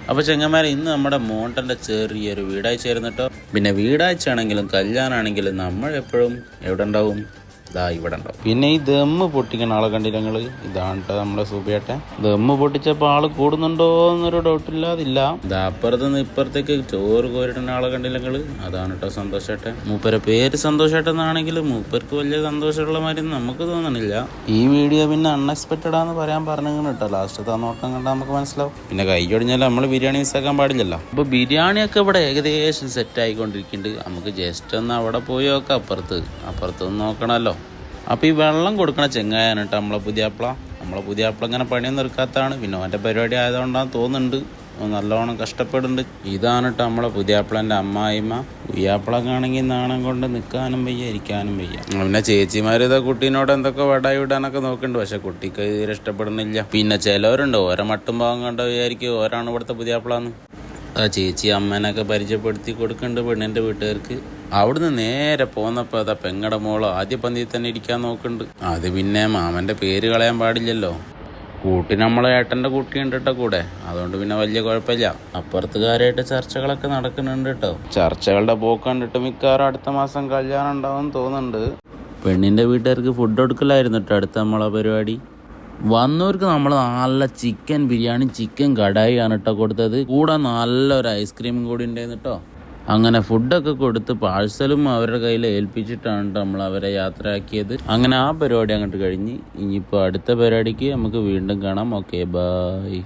അപ്പോൾ ചെങ്ങന്മാരെ ഇന്ന് നമ്മുടെ മോണ്ടൻ്റെ ചെറിയൊരു വീടാഴ്ച ആയിരുന്നു കേട്ടോ. പിന്നെ വീടാഴ്ച ആണെങ്കിലും കല്യാണമാണെങ്കിലും നമ്മളെപ്പോഴും എവിടെ ഉണ്ടാവും? ഇതാ ഇവിടെ ഉണ്ടാവും. പിന്നെ ഈ ദമ്മ് പൊട്ടിക്കണ ആളെ കണ്ടില്ല നിങ്ങൾ? ഇതാണ് കേട്ടോ നമ്മളെ സൂബിയേട്ടൻ. ദമ്മ് പൊട്ടിച്ചപ്പോൾ ആള് കൂടുന്നുണ്ടോ എന്നൊരു ഡൗട്ടില്ലാതില്ല. ഇതാ അപ്പുറത്തുനിന്ന് ഇപ്പുറത്തേക്ക് ചോറ് കോരിടുന്ന ആളെ കണ്ടില്ല നിങ്ങൾ? അതാണ് കേട്ടോ സന്തോഷേട്ടൻ. മൂപ്പരെ പേര് സന്തോഷേട്ടൻ എന്നാണെങ്കിലും മൂപ്പർക്ക് വലിയ സന്തോഷമുള്ള മാതിരി നമുക്ക് തോന്നണില്ല. ഈ വീഡിയോ പിന്നെ അൺഎക്സ്പെക്റ്റഡ് ആണെന്ന് പറയാൻ പറഞ്ഞു കേട്ടോ. ലാസ്റ്റ് നോട്ടം കണ്ടാൽ നമുക്ക് മനസ്സിലാവും. പിന്നെ കൈ ഒടിഞ്ഞാൽ നമ്മൾ ബിരിയാണി മിസ്സാക്കാൻ പാടില്ലല്ലോ. അപ്പോൾ ബിരിയാണിയൊക്കെ ഇവിടെ ഏകദേശം സെറ്റ് ആയിക്കൊണ്ടിരിക്കുന്നുണ്ട്. നമുക്ക് ജസ്റ്റ് ഒന്ന് അവിടെ പോയി നോക്കാം. അപ്പുറത്ത് നോക്കണമല്ലോ. അപ്പോൾ ഈ വെള്ളം കൊടുക്കണ ചെങ്ങായാണ് കേട്ടോ നമ്മളെ പുതിയാപ്പിള ഇങ്ങനെ പണിയൊന്നും എടുക്കാത്തതാണ്. പിന്നെ അവൻ്റെ പരിപാടി ആയതുകൊണ്ടാണ് തോന്നുന്നുണ്ട് നല്ലോണം കഷ്ടപ്പെടുന്നുണ്ട്. ഇതാണ് കേട്ടോ നമ്മളെ പുതിയാപ്പിളൻ്റെ അമ്മായിമ്മ. പുതിയാപ്പിളൊക്കെ ആണെങ്കിൽ നാണം കൊണ്ട് നിൽക്കാനും വയ്യ ഇരിക്കാനും വയ്യ. പിന്നെ ചേച്ചിമാർ ഇതാ കുട്ടീനോട് എന്തൊക്കെ വടായി വിടാനൊക്കെ നോക്കുന്നുണ്ട്. പക്ഷെ കുട്ടിക്ക് തീരെ ഇഷ്ടപ്പെടുന്നില്ല. പിന്നെ ചിലവരുണ്ട് ഓരോ മട്ടും ഭാഗം കണ്ട വിചാരിക്കും ഓരാണ് ഇവിടുത്തെ പുതിയാപ്പിളാന്ന്. ആ ചേച്ചി അമ്മേനൊക്കെ പരിചയപ്പെടുത്തി കൊടുക്കുന്നുണ്ട് പെണ്ണിൻ്റെ വീട്ടുകാർക്ക്. അവിടുന്ന് നേരെ പോന്നപ്പോൾ അതാ പെങ്ങടെ മോളോ ആദ്യ പന്തിയിൽ തന്നെ ഇരിക്കാൻ നോക്കുന്നുണ്ട്. അത് പിന്നെ മാമൻ്റെ പേര് കളയാൻ പാടില്ലല്ലോ. കൂട്ടി നമ്മളെ ഏട്ടൻ്റെ കുട്ടിയുണ്ട് കേട്ടോ കൂടെ. അതുകൊണ്ട് പിന്നെ വലിയ കുഴപ്പമില്ല. അപ്പുറത്തുകാരായിട്ട് ചർച്ചകളൊക്കെ നടക്കുന്നുണ്ട് കേട്ടോ. ചർച്ചകളുടെ പോക്ക് കണ്ടിട്ട് മിക്കവാറും അടുത്ത മാസം കല്യാണം ഉണ്ടാവും തോന്നുന്നുണ്ട്. പെണ്ണിൻ്റെ വീട്ടുകാർക്ക് ഫുഡ് കൊടുക്കലായിരുന്നു കേട്ടോ അടുത്ത നമ്മളെ പരിപാടി. വന്നവർക്ക് നമ്മൾ നല്ല ചിക്കൻ ബിരിയാണി ചിക്കൻ കടായി ആണ് കേട്ടോ കൊടുത്തത്. കൂടെ നല്ലൊരു ഐസ്ക്രീമും കൂടി ഉണ്ടായിരുന്നു കേട്ടോ. അങ്ങനെ ഫുഡൊക്കെ കൊടുത്ത് പാഴ്സലും അവരുടെ കയ്യിൽ ഏൽപ്പിച്ചിട്ടാണ് നമ്മൾ അവരെ യാത്രയാക്കിയത്. അങ്ങനെ ആ പരിപാടി അങ്ങോട്ട് കഴിഞ്ഞ് ഇനിയിപ്പോൾ അടുത്ത പരിപാടിക്ക് നമുക്ക് വീണ്ടും കാണാം. Okay, by.